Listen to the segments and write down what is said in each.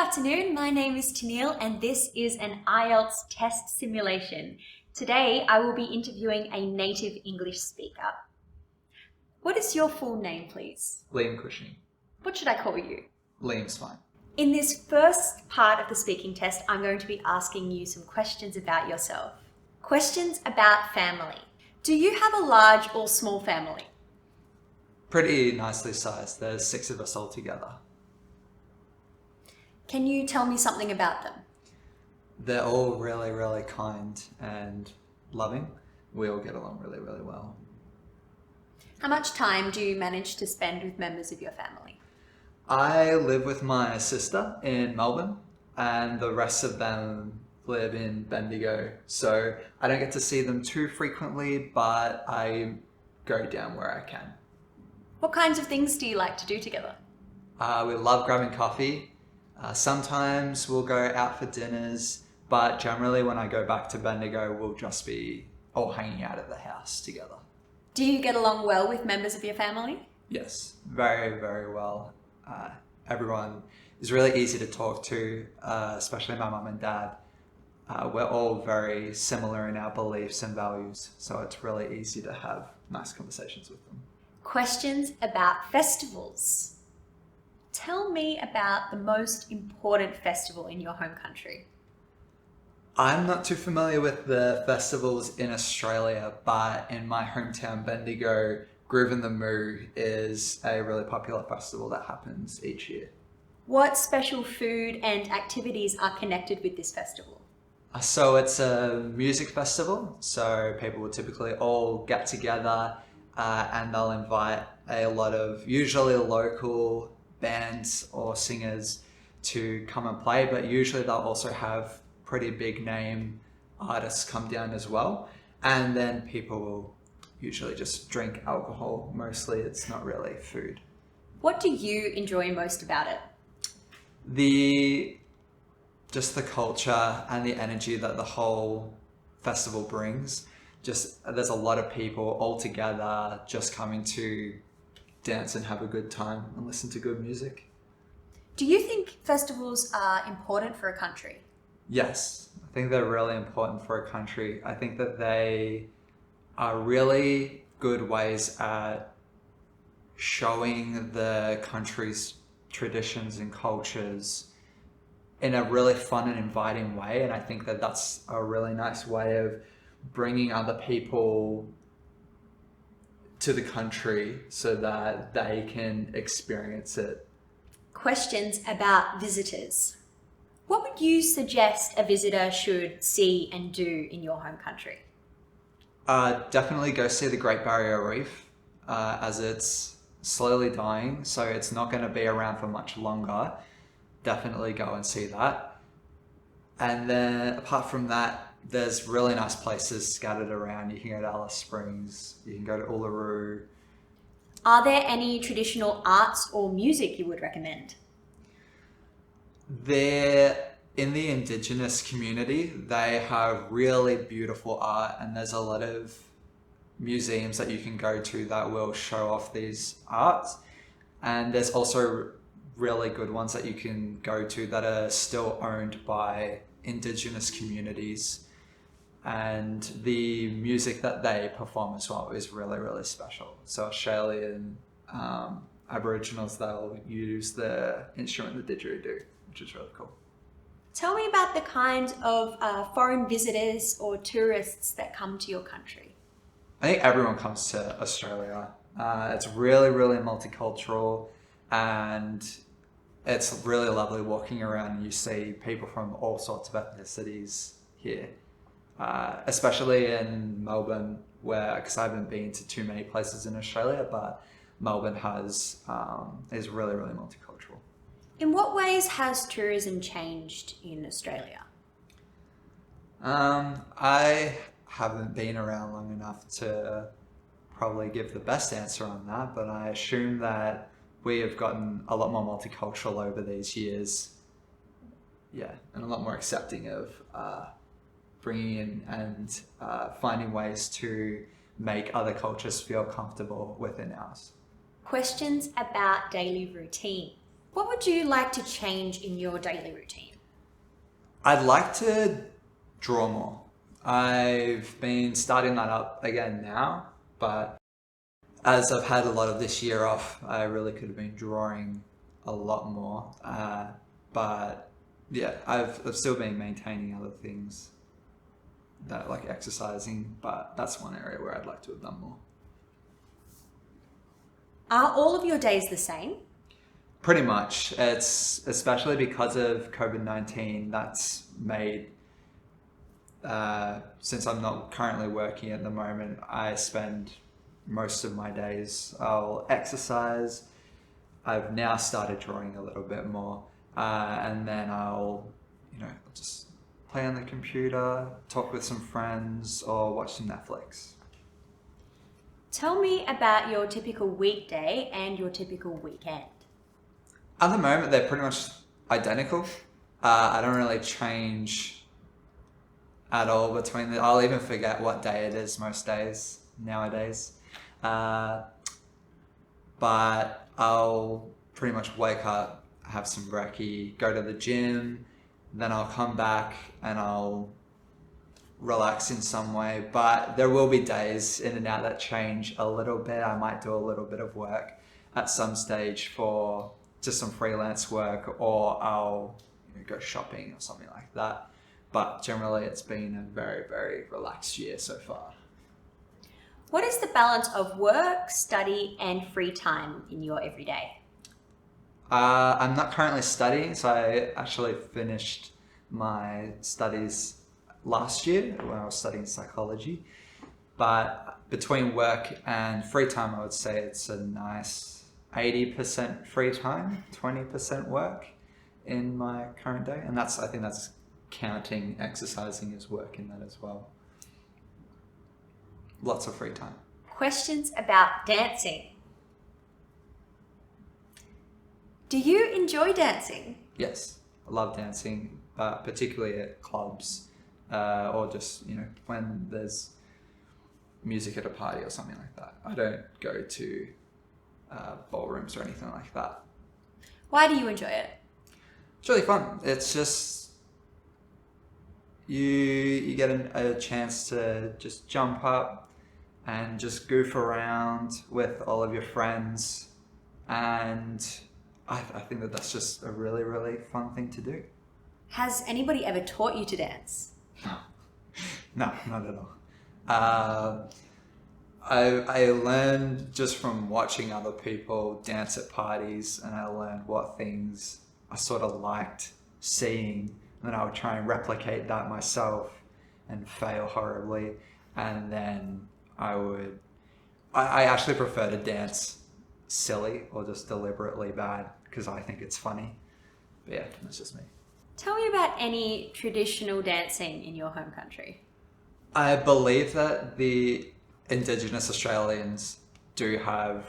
afternoon, my name is Tennille and this is an IELTS test simulation. Today I will be interviewing a native English speaker. What is your full name, please? Liam Cushing. What should I call you? Liam's fine. In this first part of the speaking test, I'm going to be asking you some questions about yourself. Questions about family. Do you have a large or small family? Pretty nicely sized. There's 6 of us all together. Can you tell me something about them? They're all really, really kind and loving. We all get along really, really well. How much time do you manage to spend with members of your family? I live with my sister in Melbourne and the rest of them live in Bendigo. So I don't get to see them too frequently, but I go down where I can. What kinds of things do you like to do together? We love grabbing coffee. Sometimes we'll go out for dinners, but generally when I go back to Bendigo, we'll just be all hanging out at the house together. Do you get along well with members of your family? Yes, very, very well. Everyone is really easy to talk to, especially my mum and dad. We're all very similar in our beliefs and values, so it's really easy to have nice conversations with them. Questions about festivals. Tell me about the most important festival in your home country. I'm not too familiar with the festivals in Australia, but in my hometown Bendigo, Groove in the Moo is a really popular festival that happens each year. What special food and activities are connected with this festival? So it's a music festival, so people will typically all get together and they'll invite a lot of usually local bands or singers to come and play, but usually they'll also have pretty big name artists come down as well. And then people will usually just drink alcohol. Mostly it's not really food. What do you enjoy most about it? Just the culture and the energy that the whole festival brings. Just there's a lot of people all together just coming to dance and have a good time and listen to good music. Do you think festivals are important for a country? Yes, I think they're really important for a country. I think that they are really good ways at showing the country's traditions and cultures in a really fun and inviting way. And I think that that's a really nice way of bringing other people to the country so that they can experience it. Questions about visitors. What would you suggest a visitor should see and do in your home country? Definitely go see the Great Barrier Reef as it's slowly dying, so it's not going to be around for much longer. Definitely go and see that. And then apart from that, there's really nice places scattered around. You can go to Alice Springs, you can go to Uluru. Are there any traditional arts or music you would recommend? They're in the Indigenous community. They have really beautiful art, and there's a lot of museums that you can go to that will show off these arts. And there's also really good ones that you can go to that are still owned by Indigenous communities. And the music that they perform as well is really, really special. So Australian Aboriginals, they'll use the instrument, the didgeridoo, which is really cool. Tell me about the kind of foreign visitors or tourists that come to your country. I think everyone comes to Australia. It's really, really multicultural, and it's really lovely walking around and you see people from all sorts of ethnicities here. Especially in Melbourne, because I haven't been to too many places in Australia, but Melbourne is really, really multicultural. In what ways has tourism changed in Australia? I haven't been around long enough to probably give the best answer on that, but I assume that we have gotten a lot more multicultural over these years. Yeah, and a lot more accepting of bringing in and finding ways to make other cultures feel comfortable within ours. Questions about daily routine. What would you like to change in your daily routine? I'd like to draw more. I've been starting that up again now, but as I've had a lot of this year off, I really could have been drawing a lot more. But yeah, I've still been maintaining other things that like exercising, but that's one area where I'd like to have done more. Are all of your days the same? Pretty much. It's especially because of COVID-19 that's made, since I'm not currently working at the moment, I spend most of my days, I'll exercise. I've now started drawing a little bit more, and then I'll just play on the computer, talk with some friends, or watch some Netflix. Tell me about your typical weekday and your typical weekend. At the moment, they're pretty much identical. I don't really change at all between the. I'll even forget what day it is most days nowadays. But I'll pretty much wake up, have some brekkie, go to the gym, then I'll come back and I'll relax in some way. But there will be days in and out that change a little bit. I might do a little bit of work at some stage for just some freelance work, or I'll go shopping or something like that. But generally it's been a very, very relaxed year so far. What is the balance of work, study, and free time in your everyday? I'm not currently studying, so I actually finished my studies last year when I was studying psychology. But between work and free time, I would say it's a nice 80% free time, 20% work in my current day. And I think that's counting exercising as work in that as well. Lots of free time. Questions about dancing. Do you enjoy dancing? Yes, I love dancing, particularly at clubs, or just, when there's music at a party or something like that. I don't go to ballrooms or anything like that. Why do you enjoy it? It's really fun. It's just you get a chance to just jump up and just goof around with all of your friends, and I think that that's just a really, really fun thing to do. Has anybody ever taught you to dance? No, not at all. I learned just from watching other people dance at parties, and I learned what things I sort of liked seeing, and then I would try and replicate that myself and fail horribly, and then I actually prefer to dance silly or just deliberately bad because I think it's funny. But yeah, that's just me. Tell me about any traditional dancing in your home country. I believe that the Indigenous Australians do have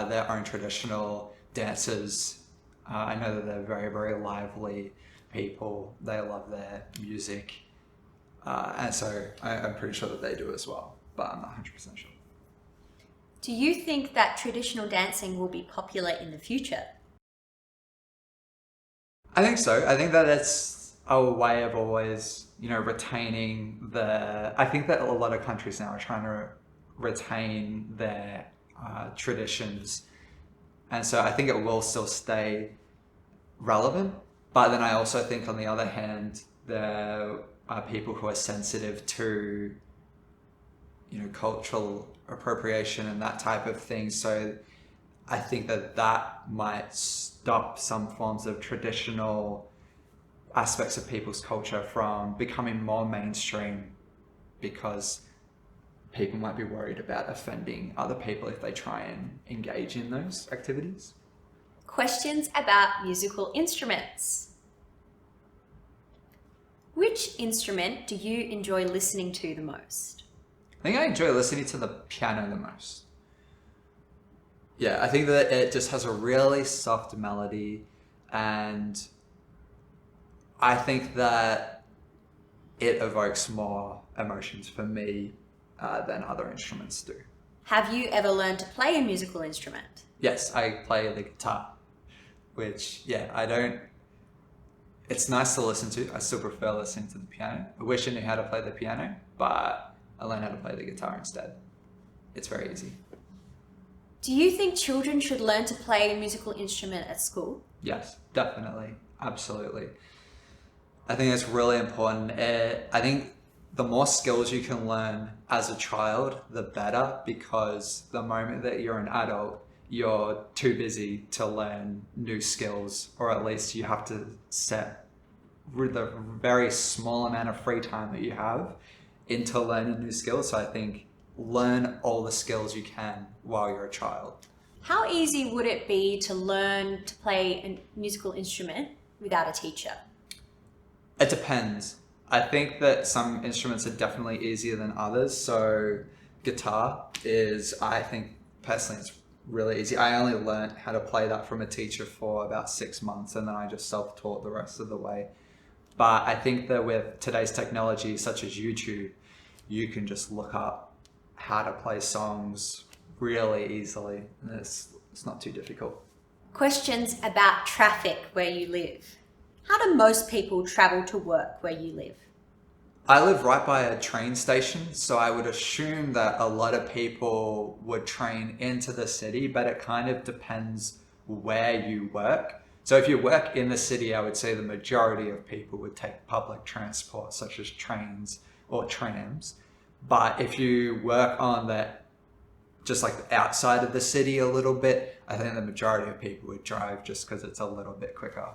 their own traditional dances. I know that they're very, very lively people. They love their music. And so I'm pretty sure that they do as well, but I'm not 100% sure. Do you think that traditional dancing will be popular in the future? I think so. I think that it's a way of always, retaining I think that a lot of countries now are trying to retain their traditions. And so I think it will still stay relevant. But then I also think on the other hand, there are people who are sensitive to, cultural appropriation and that type of thing. So I think that might stop some forms of traditional aspects of people's culture from becoming more mainstream, because people might be worried about offending other people if they try and engage in those activities. Questions about musical instruments. Which instrument do you enjoy listening to the most? I think I enjoy listening to the piano the most. Yeah, I think that it just has a really soft melody, and I think that it evokes more emotions for me than other instruments do. Have you ever learned to play a musical instrument? Yes, I play the guitar. which, yeah, I don't, it's nice to listen to. I still prefer listening to the piano. I wish I knew how to play the piano, but I learned how to play the guitar instead. It's very easy. Do you think children should learn to play a musical instrument at school? Yes, definitely. Absolutely. I think it's really important. I think the more skills you can learn as a child, the better, because the moment that you're an adult, you're too busy to learn new skills, or at least you have to set the very small amount of free time that you have into learning new skills. So I think learn all the skills you can while you're a child. How easy would it be to learn to play a musical instrument without a teacher? It depends. I think that some instruments are definitely easier than others. So guitar is, I think personally, it's really easy. I only learned how to play that from a teacher for about 6 months, and then I just self-taught the rest of the way. But I think that with today's technology, such as YouTube, you can just look up how to play songs really easily. And it's not too difficult. Questions about traffic where you live. How do most people travel to work where you live? I live right by a train station, so I would assume that a lot of people would train into the city, but it kind of depends where you work. So if you work in the city, I would say the majority of people would take public transport, such as trains or trams. But if you work on just like the outside of the city a little bit, I think the majority of people would drive just because it's a little bit quicker.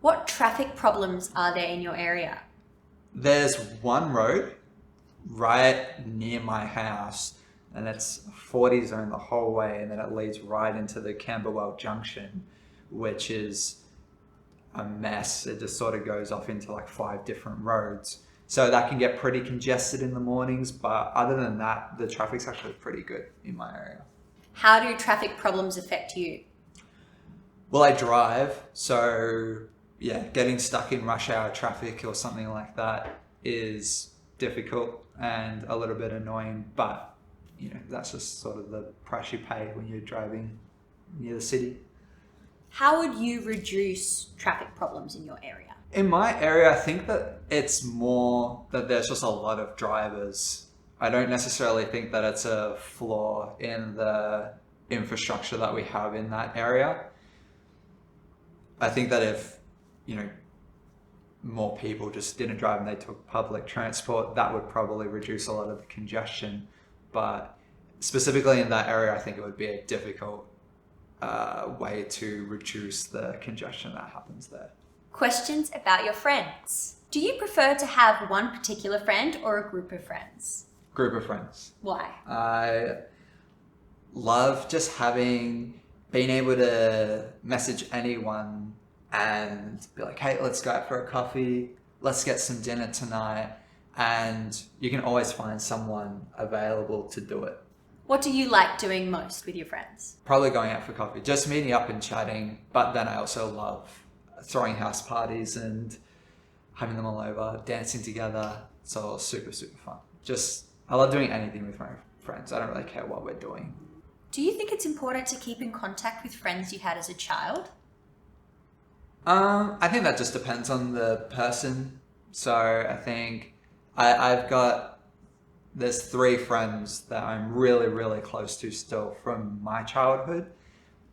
What traffic problems are there in your area? There's one road right near my house, and it's a 40 zone the whole way, and then it leads right into the Camberwell Junction, which is a mess. It just sort of goes off into like 5 different roads. So that can get pretty congested in the mornings, but other than that, the traffic's actually pretty good in my area. How do traffic problems affect you? Well, I drive, so yeah, getting stuck in rush hour traffic or something like that is difficult and a little bit annoying, but that's just sort of the price you pay when you're driving near the city. How would you reduce traffic problems in your area? In my area, I think that it's more that there's just a lot of drivers. I don't necessarily think that it's a flaw in the infrastructure that we have in that area. I think that if more people just didn't drive and they took public transport, that would probably reduce a lot of the congestion. But specifically in that area, I think it would be a difficult way to reduce the congestion that happens there. Questions about your friends. Do you prefer to have one particular friend or a group of friends? Group of friends. Why? I love just being able to message anyone and be like, hey, let's go out for a coffee, let's get some dinner tonight, and you can always find someone available to do it. What do you like doing most with your friends? Probably going out for coffee, just meeting up and chatting, but then I also love throwing house parties and having them all over, dancing together. It's all super, super fun. I love doing anything with my friends. I don't really care what we're doing. Do you think it's important to keep in contact with friends you had as a child? I think that just depends on the person. So I think there's 3 friends that I'm really, really close to still from my childhood,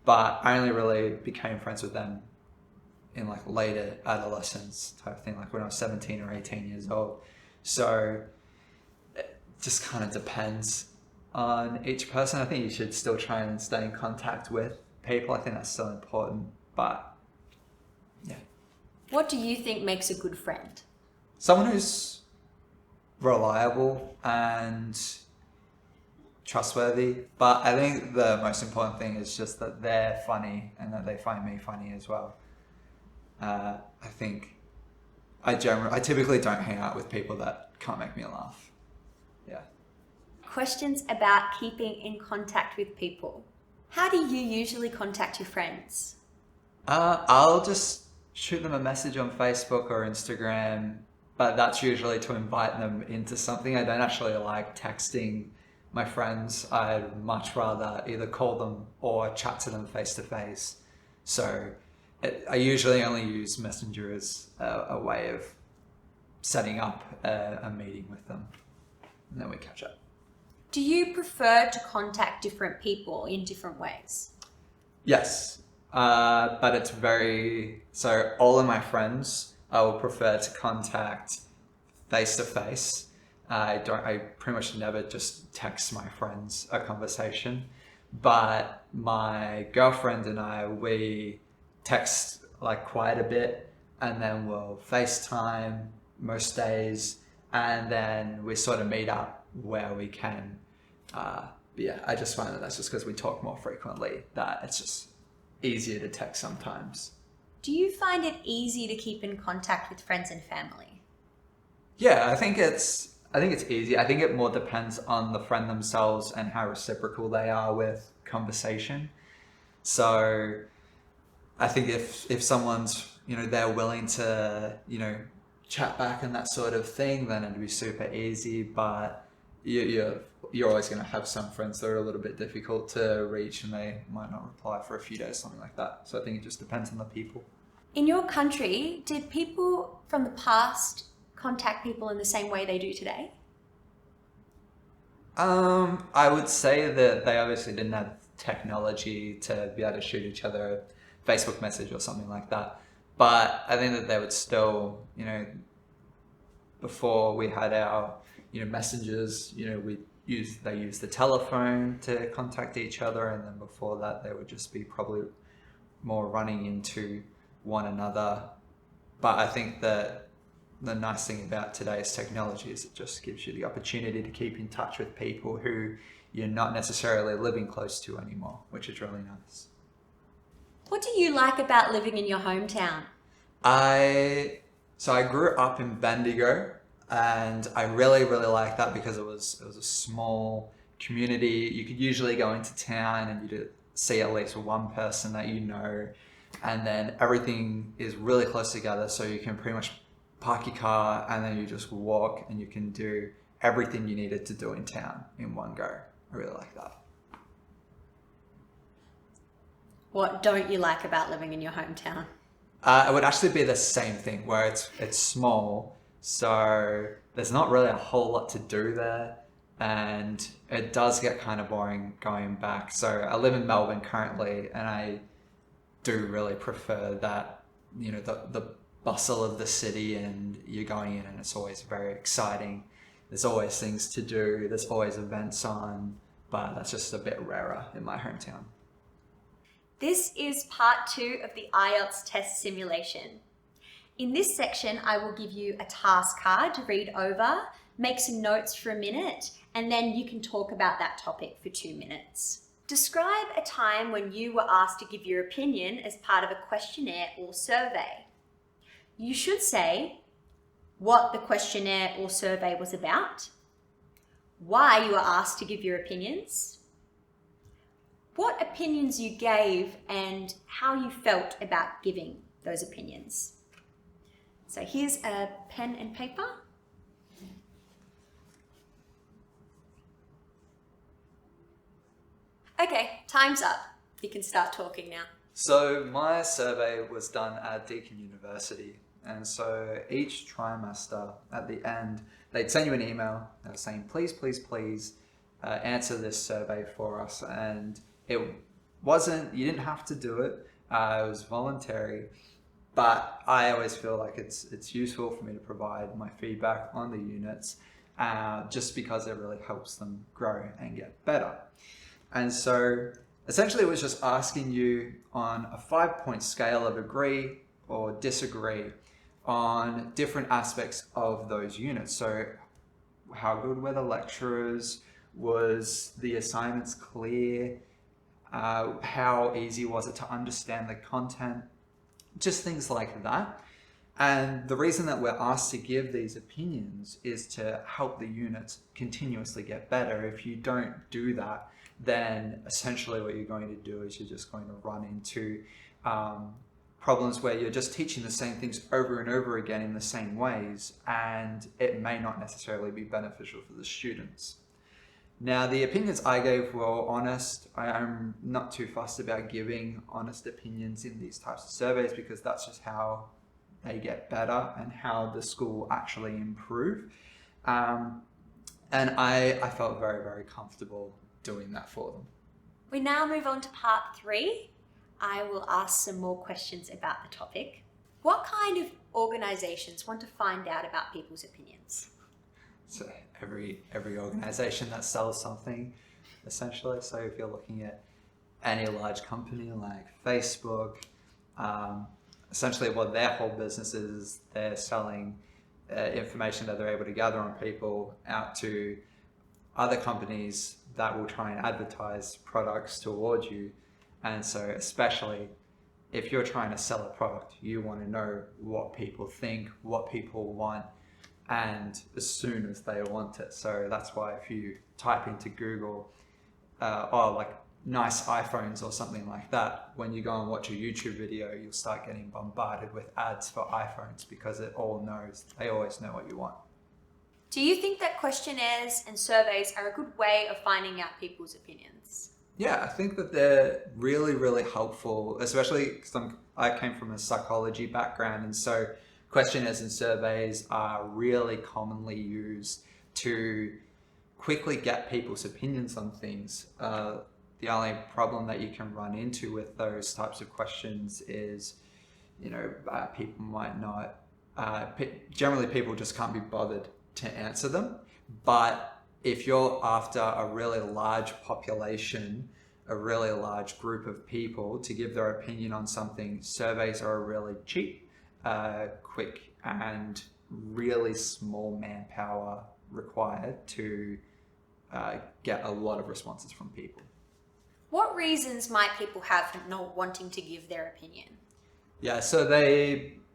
but I only really became friends with them in like later adolescence type thing, like when I was 17 or 18 years old. So it just kind of depends on each person. I think you should still try and stay in contact with people. I think that's still important, but yeah. What do you think makes a good friend? Someone who's reliable and trustworthy, but I think the most important thing is just that they're funny and that they find me funny as well. I think I typically don't hang out with people that can't make me laugh. Yeah. Questions about keeping in contact with people. How do you usually contact your friends? I'll just shoot them a message on Facebook or Instagram, but that's usually to invite them into something. I don't actually like texting my friends. I'd much rather either call them or chat to them face to face. So I usually only use Messenger as a way of setting up a meeting with them, and then we catch up. Do you prefer to contact different people in different ways? Yes, but it's so all of my friends I will prefer to contact face to face. I pretty much never just text my friends a conversation, but my girlfriend and we text like quite a bit, and then we'll FaceTime most days, and then we sort of meet up where we can. But yeah, I just find that that's just because we talk more frequently that it's just easier to text sometimes. Do you find it easy to keep in contact with friends and family? Yeah, I think it's easy. I think it more depends on the friend themselves and how reciprocal they are with conversation. So I think if someone's, they're willing to, chat back and that sort of thing, then it'd be super easy. But you're always going to have some friends that are a little bit difficult to reach and they might not reply for a few days, something like that. So I think it just depends on the people. In your country, did people from the past contact people in the same way they do today? I would say that they obviously didn't have technology to be able to shoot each other a Facebook message or something like that. But I think that they would still, before we had our, messengers, they used the telephone to contact each other, and then before that they would just be probably more running into one another. But I think that the nice thing about today's technology is it just gives you the opportunity to keep in touch with people who you're not necessarily living close to anymore, which is really nice. What do you like about living in your hometown? I grew up in Bendigo, and I really, really like that because it was a small community. You could usually go into town and you'd see at least one person that you know, and then everything is really close together, so you can pretty much park your car and then you just walk and you can do everything you needed to do in town in one go. I really like that. What don't you like about living in your hometown? It would actually be the same thing where it's small, so there's not really a whole lot to do there, and it does get kind of boring going back. So I live in Melbourne currently, and I do really prefer that, the bustle of the city, and you're going in and it's always very exciting. There's always things to do, there's always events on, but that's just a bit rarer in my hometown. This is part 2 of the IELTS test simulation. In this section, I will give you a task card to read over, make some notes for a minute, and then you can talk about that topic for 2 minutes. Describe a time when you were asked to give your opinion as part of a questionnaire or survey. You should say what the questionnaire or survey was about, why you were asked to give your opinions, what opinions you gave, and how you felt about giving those opinions. So here's a pen and paper. Okay, time's up. You can start talking now. So my survey was done at Deakin University, and so each trimester at the end, they'd send you an email saying, please, please, please answer this survey for us. And you didn't have to do it. It was voluntary, but I always feel like it's useful for me to provide my feedback on the units, just because it really helps them grow and get better. And so essentially it was just asking you on a 5-point scale of agree or disagree on different aspects of those units. So how good were the lecturers? Was the assignments clear? How easy was it to understand the content? Just things like that. And the reason that we're asked to give these opinions is to help the units continuously get better. If you don't do that, then essentially what you're going to do is you're just going to run into problems where you're just teaching the same things over and over again in the same ways, and it may not necessarily be beneficial for the students. Now, the opinions I gave were honest. I am not too fussed about giving honest opinions in these types of surveys because that's just how they get better and how the school actually improve. And I felt very, very comfortable doing that for them. We now move on to part 3. I will ask some more questions about the topic. What kind of organisations want to find out about people's opinions? So every organization that sells something, essentially. So if you're looking at any large company like Facebook, essentially what their whole business is, they're selling information that they're able to gather on people out to other companies that will try and advertise products towards you. And so especially if you're trying to sell a product, you want to know what people think, what people want, and as soon as they want it. So that's why if you type into Google, like nice iPhones or something like that, when you go and watch a YouTube video, you'll start getting bombarded with ads for iPhones because they always know what you want. Do you think that questionnaires and surveys are a good way of finding out people's opinions? Yeah, I think that they're really, really helpful, especially because I came from a psychology background, and so questionnaires and surveys are really commonly used to quickly get people's opinions on things. The only problem that you can run into with those types of questions is, people might not, generally people just can't be bothered to answer them. But if you're after a really large population, a really large group of people to give their opinion on something, surveys are really cheap, quick, and really small manpower required to get a lot of responses from people. What reasons might people have for not wanting to give their opinion? Yeah, so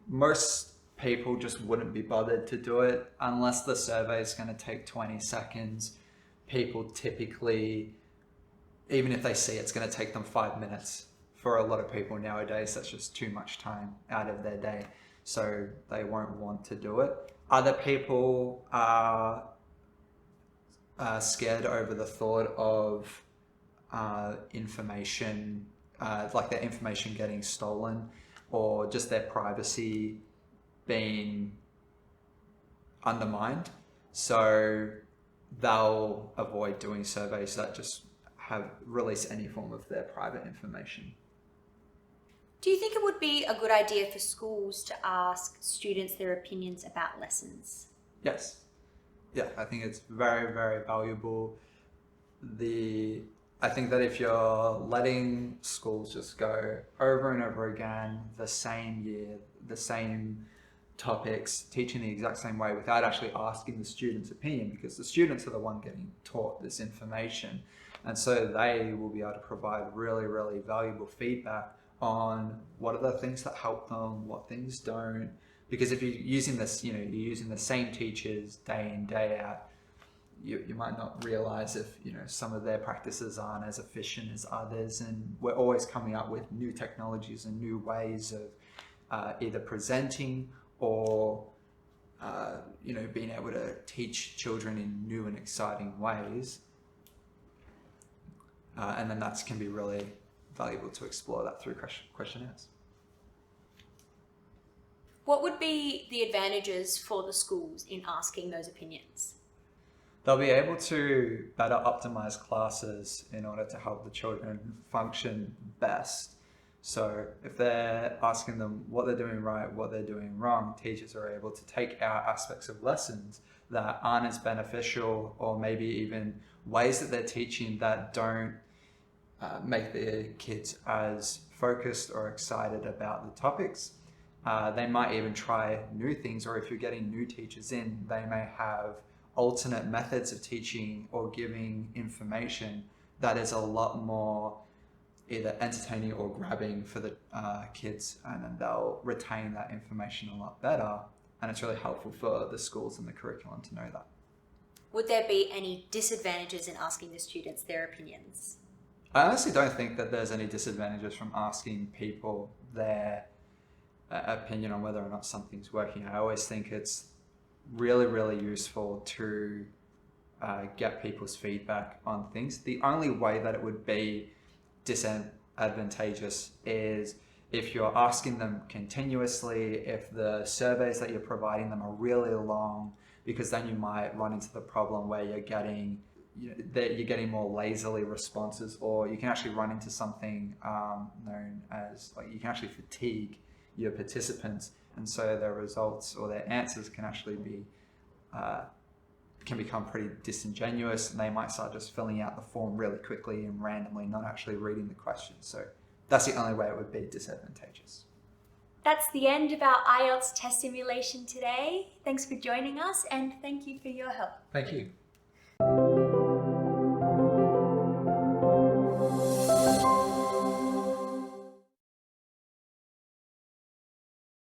most people just wouldn't be bothered to do it unless the survey is going to take 20 seconds. People typically, even if they see it's going to take them 5 minutes, for a lot of people nowadays, that's just too much time out of their day. So they won't want to do it. Other people are scared over the thought of information, like their information getting stolen or just their privacy being undermined. So they'll avoid doing surveys that just release any form of their private information. Do you think it would be a good idea for schools to ask students their opinions about lessons? Yes. Yeah, I think it's very, very valuable. I think that if you're letting schools just go over and over again, the same year, the same topics, teaching the exact same way without actually asking the student's opinion, because the students are the one getting taught this information. And so they will be able to provide really, really valuable feedback on what are the things that help them, what things don't. Because if you're using this, you're using the same teachers day in, day out, you might not realize if, some of their practices aren't as efficient as others. And we're always coming up with new technologies and new ways of either presenting or, being able to teach children in new and exciting ways. And then that can be really valuable to explore that through questionnaires. What would be the advantages for the schools in asking those opinions? They'll be able to better optimize classes in order to help the children function best. So if they're asking them what they're doing right, what they're doing wrong, teachers are able to take out aspects of lessons that aren't as beneficial, or maybe even ways that they're teaching that don't make the kids as focused or excited about the topics. They might even try new things, or if you're getting new teachers in, they may have alternate methods of teaching or giving information that is a lot more either entertaining or grabbing for the kids, and then they'll retain that information a lot better. And it's really helpful for the schools and the curriculum to know that. Would there be any disadvantages in asking the students their opinions? I honestly don't think that there's any disadvantages from asking people their opinion on whether or not something's working. I always think it's really, really useful to get people's feedback on things. The only way that it would be disadvantageous is if you're asking them continuously, if the surveys that you're providing them are really long, because then you might run into the problem where you're getting more lazily responses, or you can actually run into something known as, like, you can actually fatigue your participants, and so their results or their answers can actually be can become pretty disingenuous, and they might start just filling out the form really quickly and randomly, not actually reading the questions. So that's the only way it would be disadvantageous. That's the end of our IELTS test simulation today. Thanks for joining us, and thank you for your help. Thank you.